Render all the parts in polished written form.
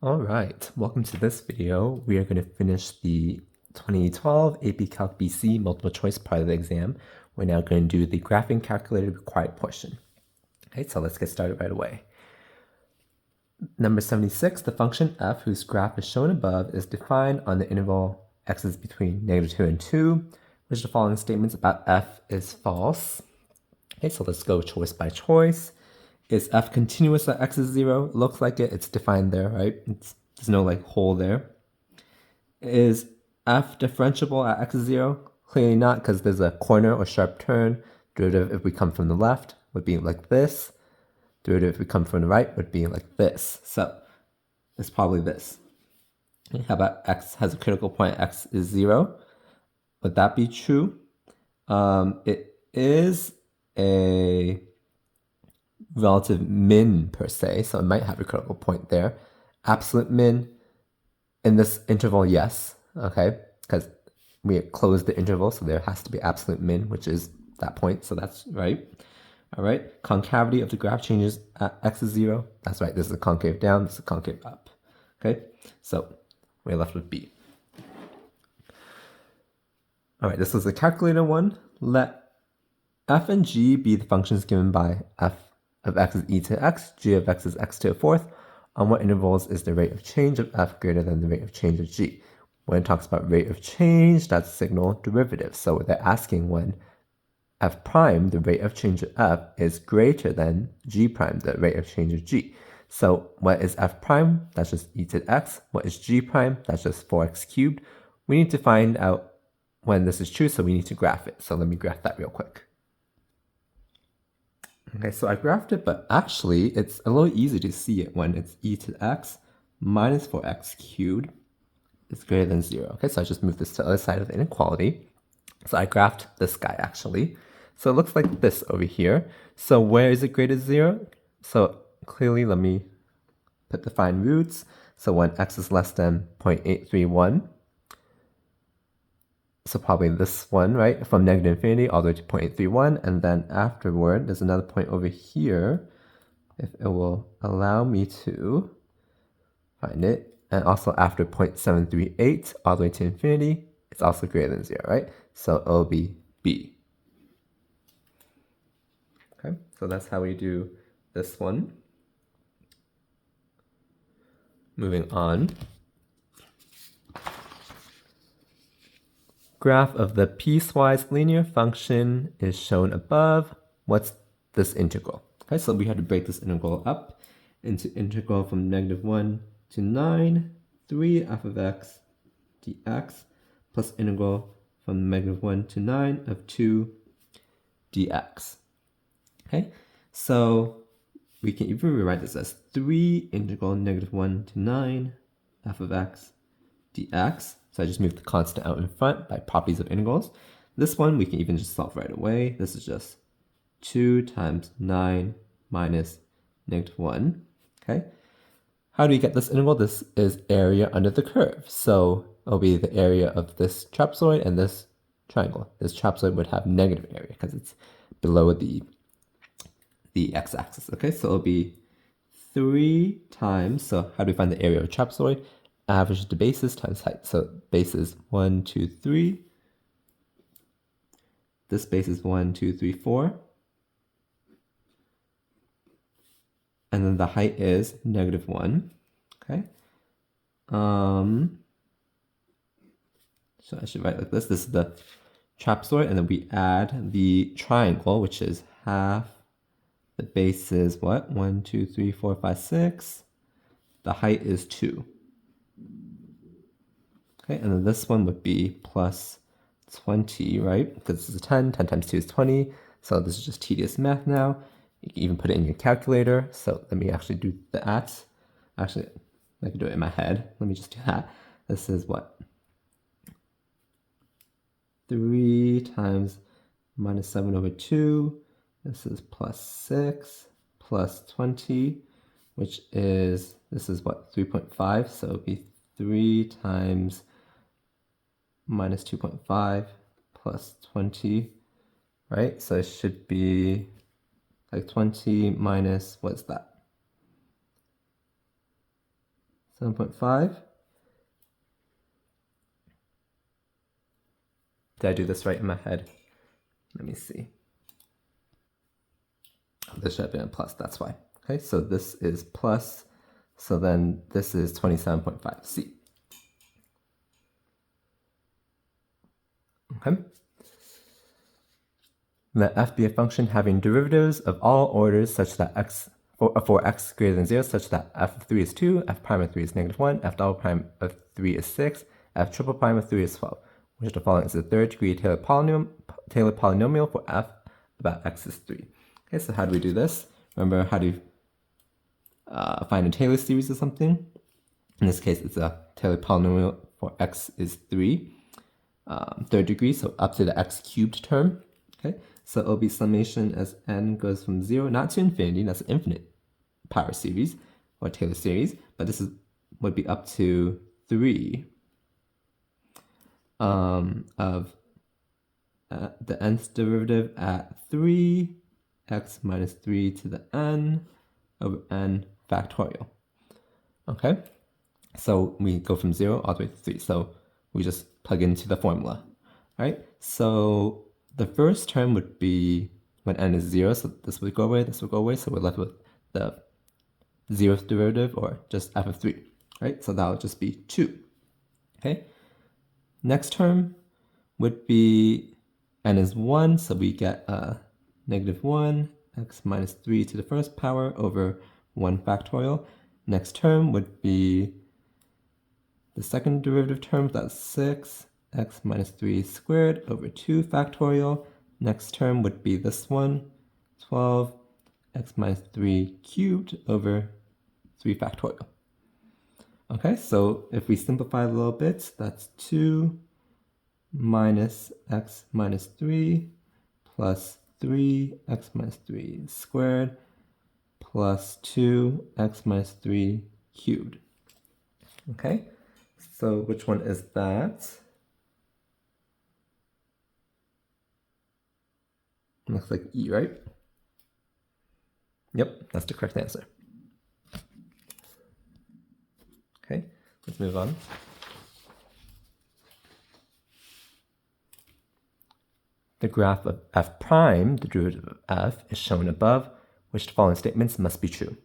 All right, welcome to this video. We are going to finish the 2012 AP Calc BC multiple choice part of the exam. We're now going to do the graphing calculator required portion. Okay, so let's get started right away. Number 76, the function f, whose graph is shown above, is defined on the interval x is between -2 and 2, which the following statements about f is false. Okay, so let's go choice by choice. Is f continuous at x is 0? Looks like it. It's defined there, right? There's no like hole there. Is f differentiable at x is 0? Clearly not, because there's a corner or sharp turn. Derivative if we come from the left would be like this. Derivative if we come from the right would be like this. So it's probably this. How about x has a critical point, x is 0? Would that be true? It is a relative min per se, so it might have a critical point there. Absolute min in this interval, yes, okay, because we closed the interval, so there has to be absolute min, which is that point, so that's right. All right, concavity of the graph changes at x is 0. That's right, this is a concave down, this is a concave up. Okay, so we're left with B. All right, this is the calculator one. Let f and g be the functions given by f of x is e to x, g of x is x to the fourth. On what intervals is the rate of change of f greater than the rate of change of g? When it talks about rate of change, that's signal derivative. So they're asking when f prime, the rate of change of f, is greater than g prime, the rate of change of g. So what is f prime? That's just e to x. What is g prime? That's just 4x cubed. We need to find out when this is true, so we need to graph it. So let me graph that real quick. Okay, so I graphed it, but actually it's a little easy to see it when it's e to x minus 4x cubed is greater than 0. Okay, so I just moved this to the other side of the inequality. So I graphed this guy actually. So it looks like this over here. So where is it greater than 0? So clearly, let me put defined roots. So when x is less than 0.831, so probably this one, right? From negative infinity all the way to 0.831. And then afterward, there's another point over here. If it will allow me to find it. And also after 0.738 all the way to infinity, it's also greater than 0, right? So it'll be B. Okay, so that's how we do this one. Moving on. Graph of the piecewise linear function is shown above. What's this integral? Okay, so we had to break this integral up into integral from -1 to 9, 3 f of x dx plus integral from -1 to 9 of 2 dx. Okay, so we can even rewrite this as 3 integral -1 to 9 f of x dx. So I just moved the constant out in front by properties of integrals. This one we can even just solve right away. This is just 2 times 9 minus -1. Okay. How do we get this integral? This is area under the curve. So it'll be the area of this trapezoid and this triangle. This trapezoid would have negative area because it's below the x-axis. Okay, so it'll be 3 times, so how do we find the area of a trapezoid? Average the bases times height. So base is 1, 2, 3. This base is 1, 2, 3, 4. And then the height is -1. Okay. So I should write like this. This is the trapezoid, and then we add the triangle, which is half. The base is what? 1, 2, 3, 4, 5, 6. The height is 2. Okay, and then this one would be plus 20, right? Because this is a 10. 10 times 2 is 20. So this is just tedious math now. You can even put it in your calculator. So let me actually do that. Actually, I can do it in my head. Let me just do that. This is what? 3 times minus 7 over 2. This is plus 6 plus 20, which is, this is what, 3.5. So it would be 3 times minus 2.5 plus 20, right? So it should be like 20 minus, what's that? 7.5. Did I do this right in my head? Let me see. This should have been a plus, that's why. Okay, so this is plus, so then this is 27.5, C. Okay. Let f be a function having derivatives of all orders such that x, for x greater than 0, such that f of 3 is 2, f prime of 3 is -1, f double prime of 3 is 6, f triple prime of 3 is 12, which of the following is the third degree Taylor polynomial for f about x is 3. Okay, so how do we do this? Remember how to find a Taylor series or something? In this case, it's a Taylor polynomial for x is 3, third degree, so up to the x cubed term. Okay, so it'll be summation as n goes from 0, not to infinity, that's an infinite power series or Taylor series, but this would be up to 3 of the nth derivative at 3 x minus 3 to the n over n factorial. Okay, so we go from 0 all the way to 3, so we just plug into the formula, right? So the first term would be when n is 0, so this would go away, this would go away, so we're left with the 0th derivative, or just f of 3, right? So that would just be 2, okay? Next term would be n is 1, so we get -1 x minus 3 to the first power over 1 factorial. Next term would be the second derivative term, that's 6 x minus 3 squared over 2 factorial. Next term would be this one, 12 x minus 3 cubed over 3 factorial. Okay, so if we simplify a little bit, that's 2 minus x minus 3 plus 3 x minus 3 squared plus 2 x minus 3 cubed. Okay, so which one is that? Looks like E, right? Yep, that's the correct answer. Okay, let's move on. The graph of f prime, the derivative of f, is shown above, which the following statements must be true.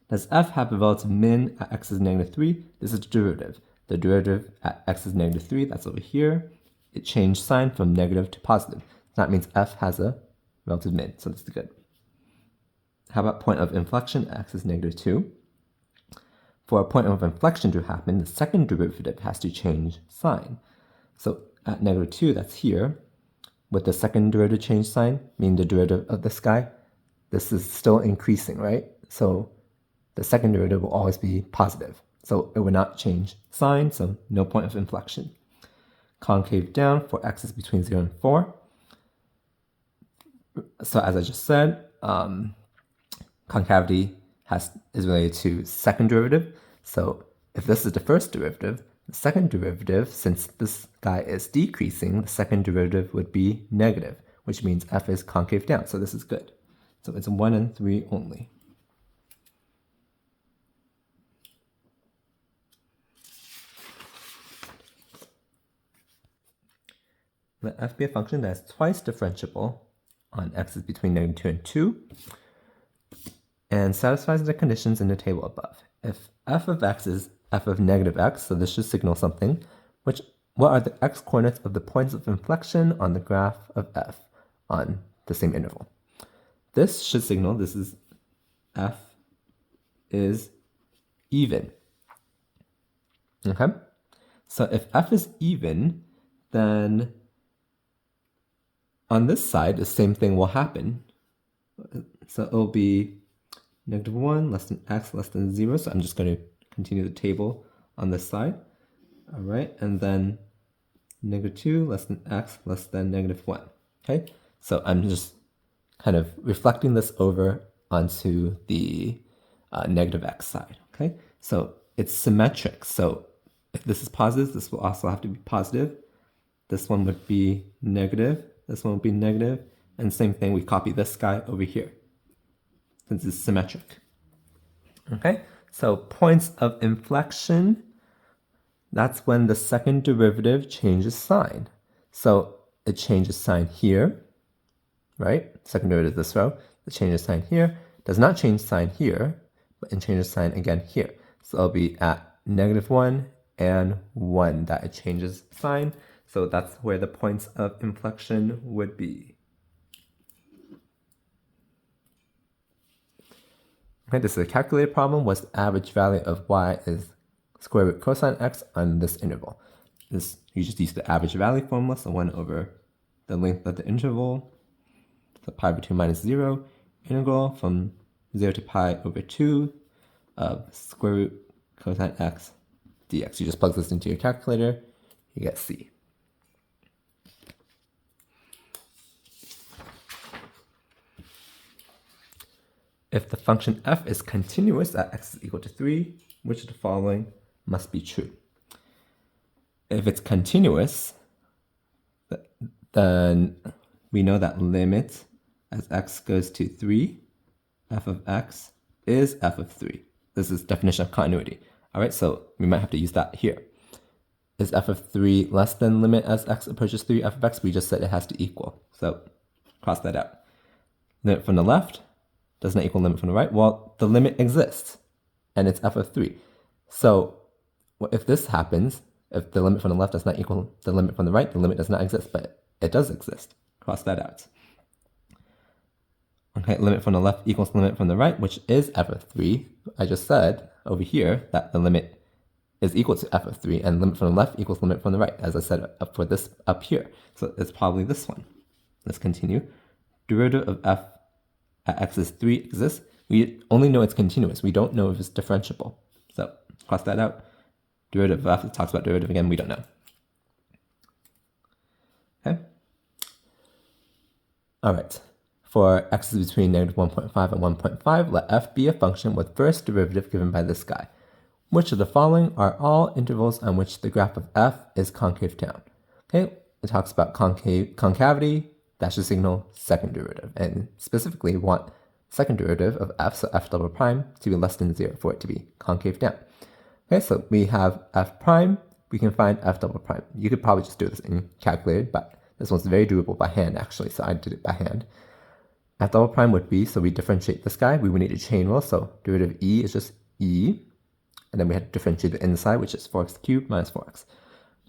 Does f have a relative min at x is -3? This is the derivative. The derivative at x is -3, that's over here. It changed sign from negative to positive. So that means f has a relative min, so that's good. How about point of inflection? X is -2. For a point of inflection to happen, the second derivative has to change sign. So at -2, that's here. With the second derivative change sign, meaning the derivative of this guy, this is still increasing, right? So the second derivative will always be positive. So it will not change sign, so no point of inflection. Concave down for x is between 0 and 4. So as I just said, concavity is related to second derivative. So if this is the first derivative, the second derivative, since this guy is decreasing, the second derivative would be negative, which means f is concave down. So this is good. So it's 1 and 3 only. Let f be a function that is twice differentiable on x is between -2 and 2 and satisfies the conditions in the table above. If f of x is f of -x, so this should signal something, what are the x-coordinates of the points of inflection on the graph of f on the same interval? This should signal this is f is even. Okay? So if f is even, then on this side, the same thing will happen. So it'll be -1 less than x less than 0. So I'm just going to continue the table on this side. All right, and then -2 less than x less than -1. Okay, so I'm just kind of reflecting this over onto the -x side. Okay, so it's symmetric. So if this is positive, this will also have to be positive. This one would be negative. This one would be negative. And same thing, we copy this guy over here since it's symmetric. Okay, So points of inflection, that's when the second derivative changes sign. So it changes sign here, right? Second derivative this row, it changes sign here, does not change sign here, but it changes sign again here. So it'll be at -1 and 1 that it changes sign. So that's where the points of inflection would be. Okay, this is a calculated problem. What's the average value of y is square root cosine x on this interval? You just use the average value formula, so 1 over the length of the interval, so pi over 2 minus 0, integral from 0 to pi over 2 of square root cosine x dx. You just plug this into your calculator, you get C. If the function f is continuous at x is equal to 3, which of the following must be true? If it's continuous, then we know that limit as x goes to 3, f of x is f of 3. This is definition of continuity. All right, so we might have to use that here. Is f of 3 less than limit as x approaches 3 f of x? We just said it has to equal, so cross that out. Limit from the left does not equal limit from the right. Well, the limit exists, and it's f of 3. So if this happens, if the limit from the left does not equal the limit from the right, the limit does not exist, but it does exist. Cross that out. Okay, limit from the left equals limit from the right, which is f of 3. I just said over here that the limit is equal to f of 3, and limit from the left equals limit from the right, as I said up for this up here. So it's probably this one. Let's continue. Derivative of f at x is 3 exists. We only know it's continuous. We don't know if it's differentiable. So cross that out. Derivative of f, it talks about derivative again, we don't know. Okay. All right. For x is between -1.5 and 1.5, let f be a function with first derivative given by this guy. Which of the following are all intervals on which the graph of f is concave down? Okay, it talks about concavity, that's the signal second derivative. And specifically, we want second derivative of f, so f double prime, to be less than 0 for it to be concave down. Okay, so we have f prime, we can find f double prime. You could probably just do this in calculator, but this one's very doable by hand actually, so I did it by hand. F double prime would be, so we differentiate this guy, we would need a chain rule, so derivative e is just e, and then we had to differentiate the inside, which is 4x cubed minus 4x.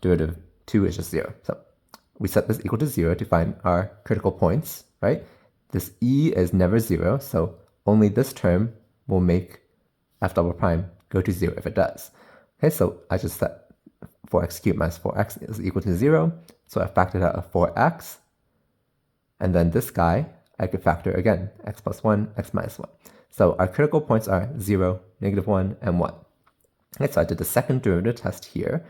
Derivative 2 is just 0. So we set this equal to 0 to find our critical points, right? This e is never 0, so only this term will make f double prime go to 0 if it does. Okay, so I just set 4x cubed minus 4x is equal to 0, so I factored out a 4x, and then this guy, I could factor again, x plus 1, x minus 1. So our critical points are 0, -1, and 1. Okay, so I did the second derivative test here.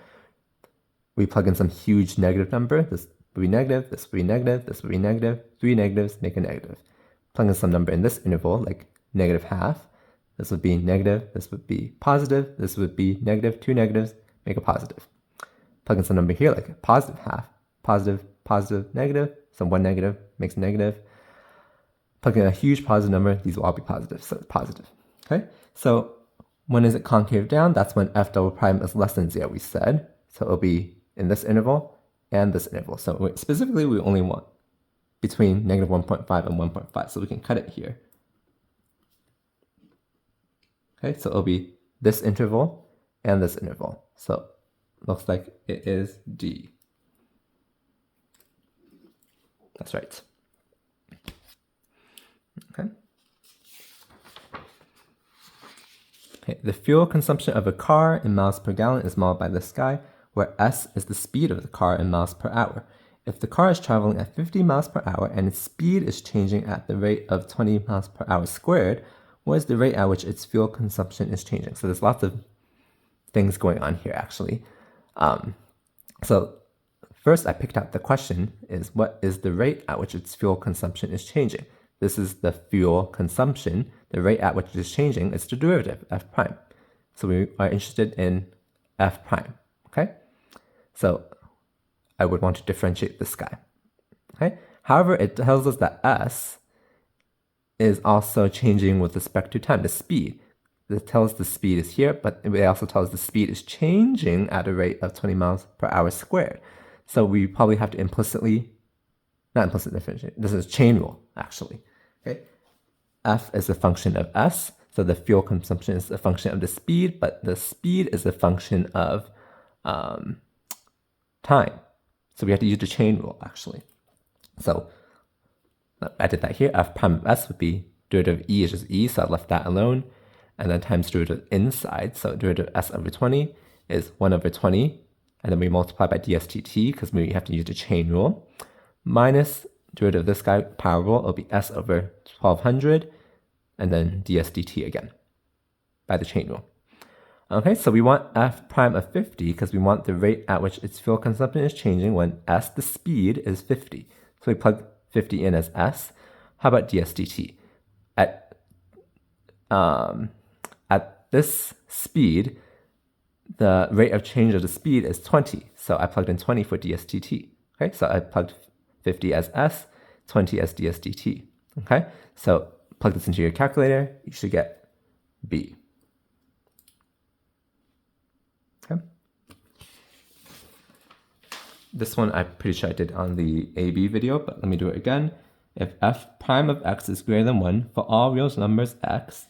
We plug in some huge negative number. This would be negative, this would be negative, this would be negative. 3 negatives make a negative. Plug in some number in this interval, like -half. This would be negative, this would be positive, this would be negative. 2 negatives make a positive. Plug in some number here, like positive half. Positive, positive, negative. So 1 negative makes a negative. Plug in a huge positive number, these will all be positive, so it's positive. Okay, so when is it concave down? That's when f double prime is less than 0, we said. So it'll be in this interval and this interval. So specifically, we only want between -1.5 and 1.5. So we can cut it here. Okay, so it'll be this interval and this interval. So looks like it is D. That's right. Okay. Okay, the fuel consumption of a car in miles per gallon is modeled by this guy, where S is the speed of the car in miles per hour. If the car is traveling at 50 miles per hour and its speed is changing at the rate of 20 miles per hour squared, what is the rate at which its fuel consumption is changing? So there's lots of things going on here, actually. So first, I picked out the question is, what is the rate at which its fuel consumption is changing? This is the fuel consumption. The rate at which it is changing is the derivative, f prime. So we are interested in f prime, okay? So I would want to differentiate this guy, okay? However, it tells us that S is also changing with respect to time, the speed. it tells the speed is here, but it also tells the speed is changing at a rate of 20 miles per hour squared. So we probably have to implicitly, not implicit definition, this is chain rule, actually. Okay, F is a function of S, so the fuel consumption is a function of the speed, but the speed is a function of time. So we have to use the chain rule, actually. So I did that here. F prime of S would be derivative of E is just E, so I left that alone. And then times derivative inside, so derivative of S over 20 is 1 over 20. And then we multiply by dSdt, because we have to use the chain rule. Minus derivative of this guy, power rule, it'll be S over 1200. And then dSdt again, by the chain rule. Okay, so we want F prime of 50 because we want the rate at which its fuel consumption is changing when S, the speed, is 50. So we plug 50 in as S. How about dSdt? At this speed, the rate of change of the speed is 20. So I plugged in 20 for dSdt. Okay, so I plugged 50 as S, 20 as dSdt. Okay, so plug this into your calculator, you should get B. Okay. This one I'm pretty sure I did on the AB video, but let me do it again. If f prime of x is greater than 1 for all real numbers x,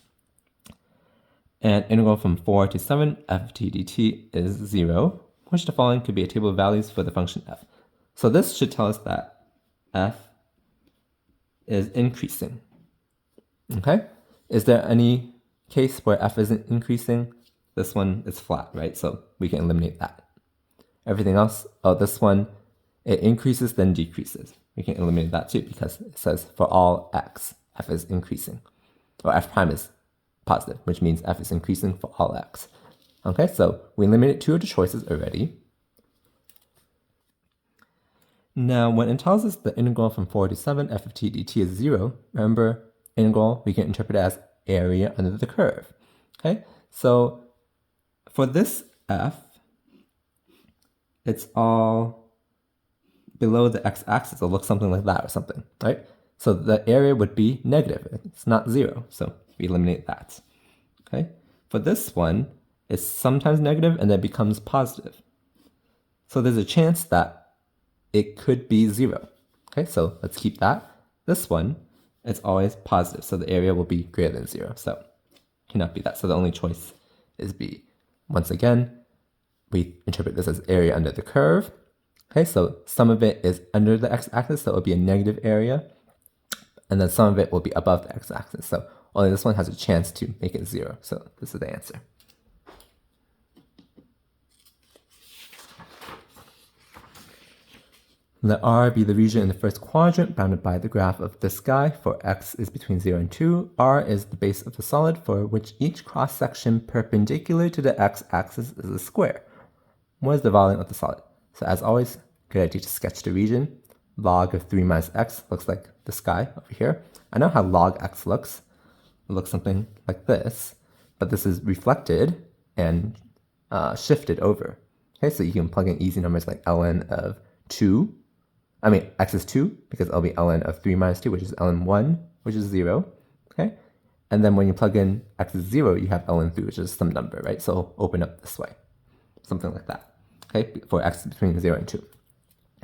and integral from 4 to 7 f of t dt is 0, which of the following could be a table of values for the function f? So this should tell us that f is increasing. Okay? Is there any case where f isn't increasing? This one is flat, right? So we can eliminate that. Everything else, oh, this one, it increases then decreases. We can eliminate that too because it says for all x, f is increasing. Or f prime is positive, which means f is increasing for all x. Okay, so we eliminated 2 of the choices already. Now, when it tells us the integral from 4 to 7 f of t dt is 0, remember, integral, we can interpret it as area under the curve. Okay, so for this f, it's all below the x-axis. It'll look something like that or something, right? So the area would be negative. It's not 0, so we eliminate that. Okay, for this one, it's sometimes negative and then becomes positive. So there's a chance that it could be 0. Okay, so let's keep that. This one, it's always positive, so the area will be greater than 0. So cannot be that. So the only choice is B. Once again, we interpret this as area under the curve. Okay, so some of it is under the x-axis, so it will be a negative area. And then some of it will be above the x-axis. So only this one has a chance to make it 0. So this is the answer. Let R be the region in the first quadrant bounded by the graph of this guy for x is between 0 and 2. R is the base of the solid for which each cross-section perpendicular to the x-axis is a square. What is the volume of the solid? So as always, good idea to sketch the region. Log of 3 minus x looks like this guy over here. I know how log x looks. It looks something like this, but this is reflected and shifted over. Okay, so you can plug in easy numbers like ln of 2. I mean, x is 2 because it'll be ln of 3 minus 2, which is ln 1, which is 0. Okay, and then when you plug in x is 0, you have ln 3, which is some number, right? So it'll open up this way, something like that. Okay, for x between 0 and 2.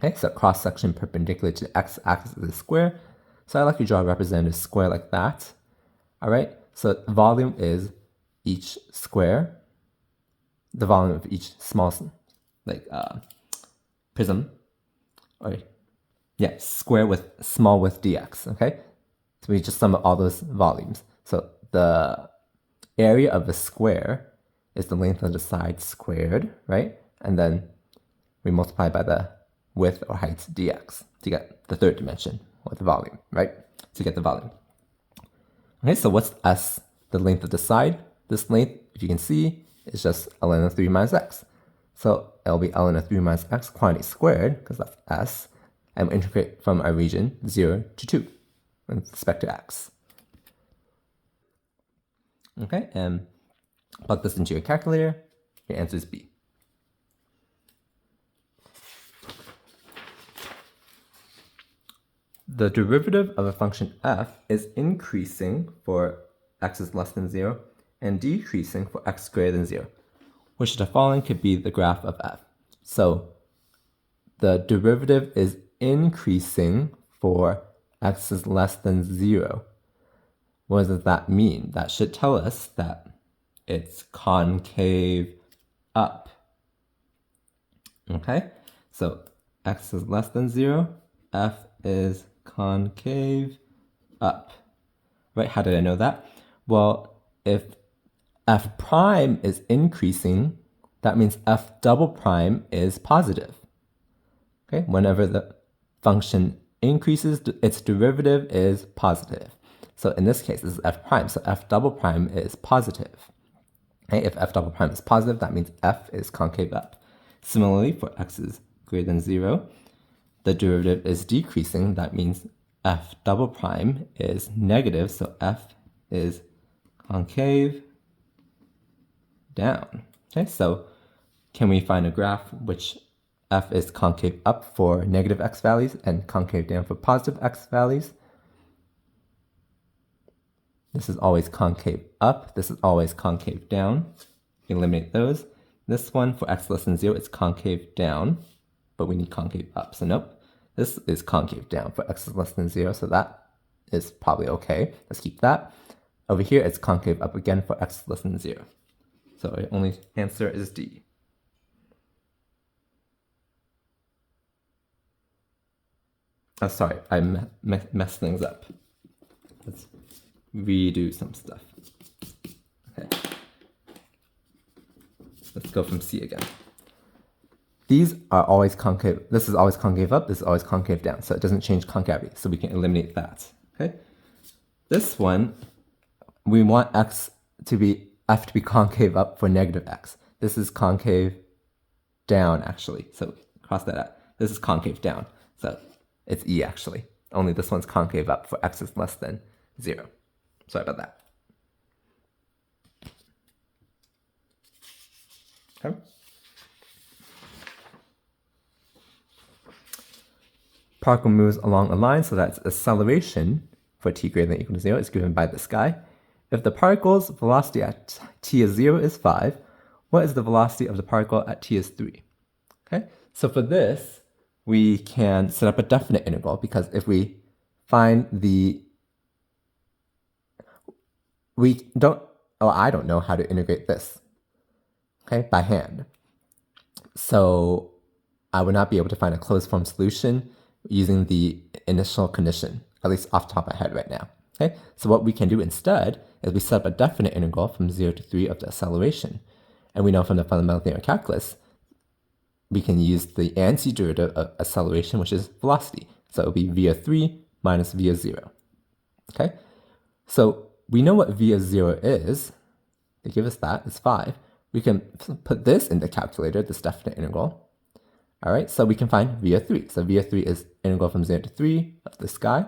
Okay, so cross-section perpendicular to the x-axis is a square. So I like to draw a representative square like that. All right, so volume is each square, the volume of each small, like prism, or yeah, square with small with dx, okay? So we just sum up all those volumes. So the area of the square is the length of the side squared, right? And then we multiply by the width or height dx to get the third dimension, or the volume, right? To get the volume. Okay, so what's s, the length of the side? This length, if you can see, is just ln of 3 minus x. So it'll be ln of 3 minus x quantity squared, because that's s, and we integrate from our region 0 to 2 with respect to x. Okay, and plug this into your calculator, your answer is B. The derivative of a function f is increasing for x is less than 0 and decreasing for x greater than 0. Which of the following could be the graph of f? So the derivative is increasing for x is less than 0. What does that mean? That should tell us that it's concave up. Okay, so x is less than 0, f is concave up. Right, how did I know that? Well, if f prime is increasing, that means f double prime is positive. Okay, whenever the function increases, its derivative is positive. So in this case, this is f prime, so f double prime is positive. Okay, if f double prime is positive, that means f is concave up. Similarly, for x is greater than 0, the derivative is decreasing, that means f double prime is negative, so f is concave down. Okay, so can we find a graph which f is concave up for negative x values and concave down for positive x values? This is always concave up, this is always concave down. Eliminate those. This one for x less than 0 is concave down, but we need concave up, so nope. This is concave down for x is less than 0, so that is probably okay. Let's keep that. Over here, it's concave up again for x less than 0. So the only answer is D. Oh, sorry, I messed things up. Let's redo some stuff. Okay. Let's go from C again. These are always concave. This is always concave up, this is always concave down, so it doesn't change concavity, so we can eliminate that. Okay. This one, we want f to be concave up for negative x. This is concave down, actually, so cross that out. This is concave down, so it's E, actually. Only this one's concave up for x is less than 0. Sorry about that. Okay. Particle moves along a line, so that's acceleration for t greater than or equal to 0 is given by this guy. If the particle's velocity at t is 0 is 5, what is the velocity of the particle at t is 3? Okay, so for this, we can set up a definite integral, because if we find I don't know how to integrate this, okay, by hand. So I would not be able to find a closed form solution using the initial condition, at least off the top of my head right now. Okay, so what we can do instead is we set up a definite integral from 0 to 3 of the acceleration. And we know from the fundamental theory of calculus, we can use the antiderivative of acceleration, which is velocity. So it will be v of 3 minus v of 0. Okay, so we know what v of 0 is. They give us that, it's 5. We can put this in the calculator, this definite integral. All right, so we can find v of 3. So v of 3 is integral from 0 to 3 of this guy,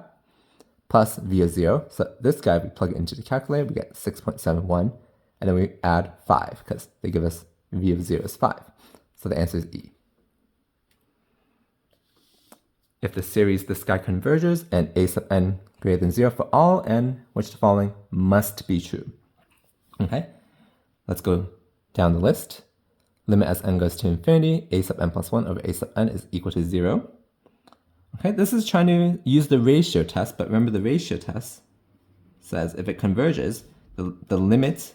plus v of 0. So this guy, we plug it into the calculator, we get 6.71, and then we add 5, because they give us v of 0 is 5. So the answer is E. If the series this guy converges and a sub n greater than 0 for all n, which the following must be true. Okay, let's go down the list. Limit as n goes to infinity, a sub n plus 1 over a sub n is equal to 0. Okay, this is trying to use the ratio test, but remember the ratio test says if it converges, the limit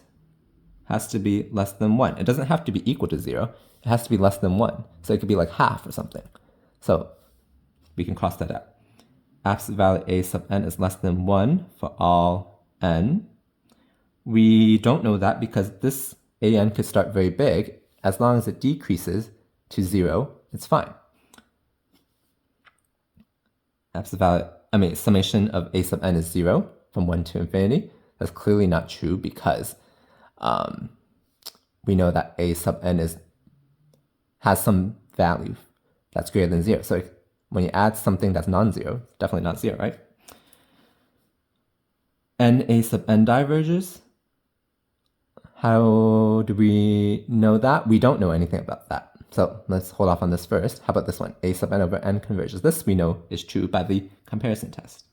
has to be less than 1. It doesn't have to be equal to 0. It has to be less than 1. So it could be like half or something. So we can cross that out. Absolute value a sub n is less than 1 for all n. We don't know that because this an could start very big. As long as it decreases to 0, it's fine. Absolute value, summation of a sub n is 0 from 1 to infinity. That's clearly not true because we know that a sub n has some value that's greater than 0. So when you add something that's non-zero, it's definitely not 0, right? And a sub n diverges. How do we know that? We don't know anything about that. So let's hold off on this first. How about this one? A sub n over n converges. This we know is true by the comparison test.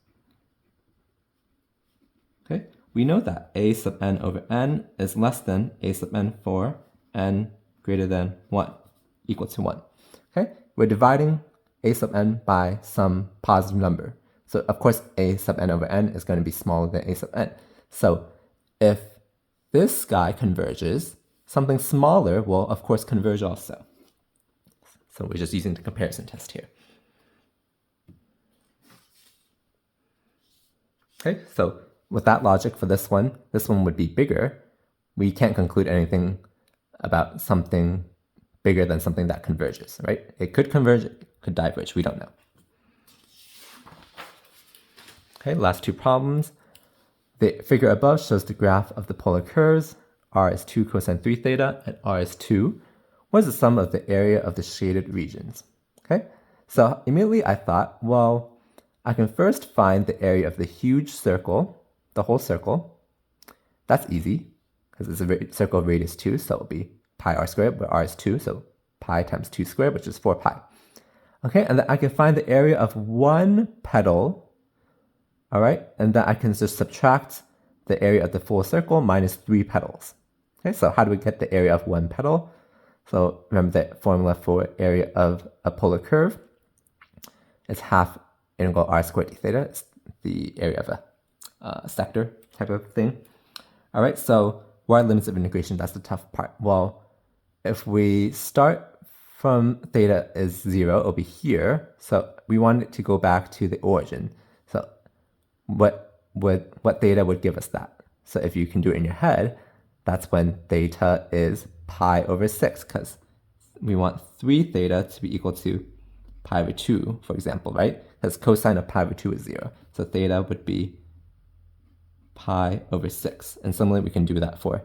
Okay. we know that a sub n over n is less than a sub n for n greater than 1, equal to 1. Okay, we're dividing a sub n by some positive number. So of course, a sub n over n is going to be smaller than a sub n. So if this guy converges, something smaller will of course converge also. So we're just using the comparison test here. Okay, so with that logic for this one would be bigger. We can't conclude anything about something bigger than something that converges, right? It could converge, it could diverge, we don't know. Okay, last two problems. The figure above shows the graph of the polar curves. R is 2 cosine 3 theta and R is 2. What is the sum of the area of the shaded regions? Okay, so immediately I thought, well, I can first find the area of the huge circle, the whole circle. That's easy, because it's a circle of radius 2, so it'll be pi r squared, where r is 2, so pi times 2 squared, which is 4 pi. Okay, and then I can find the area of one petal, all right, and then I can just subtract the area of the full circle minus 3 petals. Okay, so how do we get the area of one petal? So remember the formula for area of a polar curve. It's half integral r squared d theta. It's the area of a sector type of thing. All right, so what are limits of integration? That's the tough part. Well, if we start from theta is 0, it'll be here. So we want it to go back to the origin. So what theta would give us that? So if you can do it in your head, that's when theta is pi over 6, because we want 3 theta to be equal to pi over 2, for example, right? Because cosine of pi over 2 is 0. So theta would be pi over 6. And similarly, we can do that for,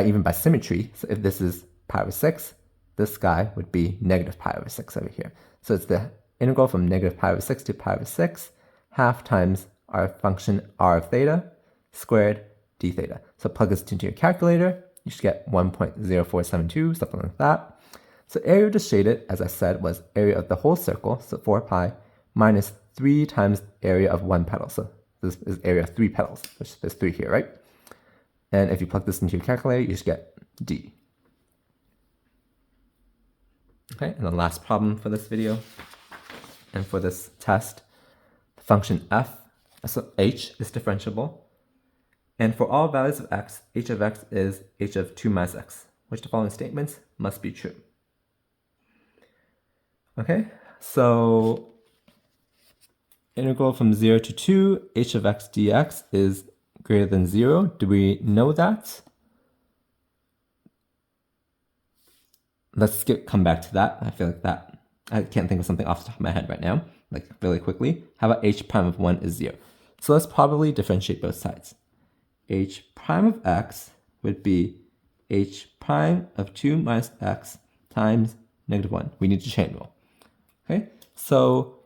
even by symmetry. So if this is pi over 6, this guy would be negative pi over 6 over here. So it's the integral from negative pi over 6 to pi over 6, half times our function r of theta squared d theta. So plug this into your calculator, you should get 1.0472, something like that. So area of the shaded, as I said, was area of the whole circle, so 4 pi, minus 3 times area of one petal. So this is area of 3 petals, which there's 3 here, right? And if you plug this into your calculator, you should get d. Okay, and the last problem for this video and for this test, the function f, so h is differentiable. And for all values of x, h of x is h of 2 minus x, which the following statements must be true. Okay, so integral from 0 to 2, h of x dx is greater than 0. Do we know that? Let's come back to that. I feel like that, I can't think of something off the top of my head right now, like really quickly. How about h prime of 1 is 0? So let's probably differentiate both sides. H prime of x would be h prime of 2 minus x times negative 1. We need to chain rule. Okay, so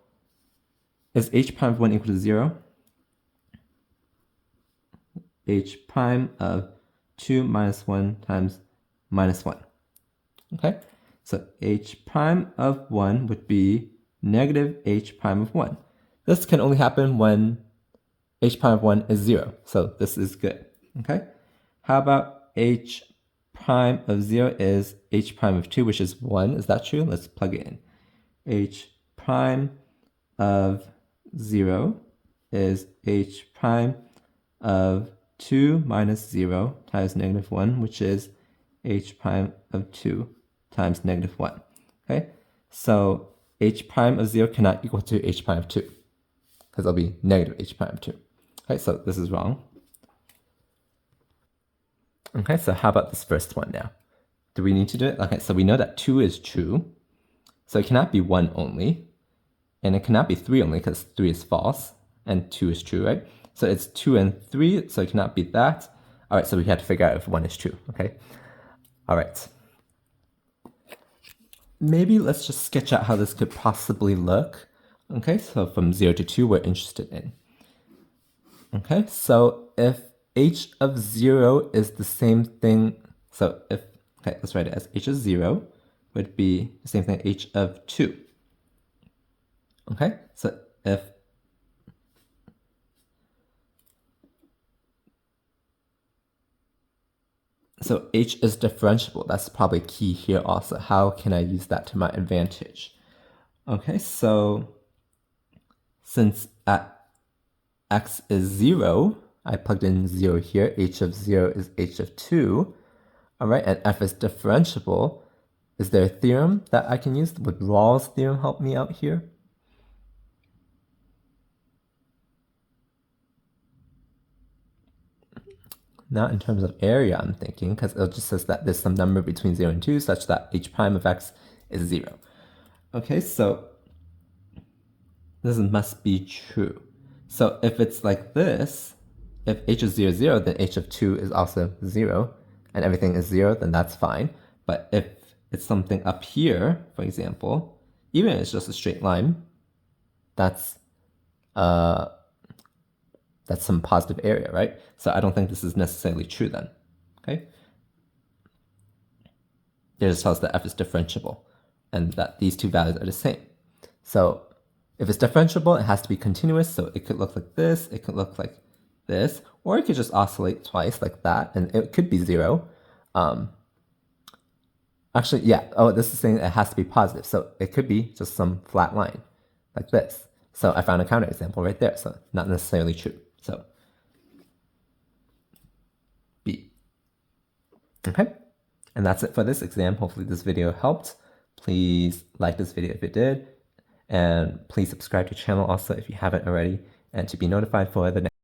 is h prime of 1 equal to 0? H prime of 2 minus 1 times minus 1. Okay, so h prime of 1 would be negative h prime of 1. This can only happen when h prime of 1 is 0, so this is good. Okay, how about h prime of 0 is h prime of 2, which is 1. Is that true? Let's plug it in. H prime of 0 is h prime of 2 minus 0 times negative 1, which is h prime of 2 times negative 1. Okay, so h prime of 0 cannot equal to h prime of 2, because it'll be negative h prime of 2. Okay, so this is wrong. Okay, so how about this first one now? Do we need to do it? Okay, so we know that 2 is true, so it cannot be 1 only, and it cannot be 3 only because 3 is false, and 2 is true, right? So it's 2 and 3, so it cannot be that. All right, so we have to figure out if 1 is true, okay? All right. Maybe let's just sketch out how this could possibly look. Okay, so from 0 to 2, we're interested in. Okay, so if h of 0 is the same thing, so if, okay, let's write it as h of 0 would be the same thing as h of 2. Okay, so if So h is differentiable. That's probably key here also. How can I use that to my advantage? Okay, so since at x is 0, I plugged in 0 here. H of 0 is h of 2. All right, and f is differentiable. Is there a theorem that I can use? Would Rawls' theorem help me out here? Not in terms of area, I'm thinking, because it just says that there's some number between 0 and 2 such that h prime of x is 0. Okay, so this must be true. So if it's like this, if h is 0, 0, then h of 2 is also 0, and everything is 0, then that's fine. But if it's something up here, for example, even if it's just a straight line, that's some positive area, right? So I don't think this is necessarily true then, okay? It just tells that f is differentiable and that these two values are the same. So if it's differentiable, it has to be continuous, so it could look like this, it could look like this, or it could just oscillate twice like that, and it could be 0. Actually, yeah, oh, this is saying it has to be positive, so it could be just some flat line like this. So I found a counterexample right there, so not necessarily true. So B. Okay, and that's it for this exam. Hopefully this video helped. Please like this video if it did, and please subscribe to the channel also if you haven't already, and to be notified for the next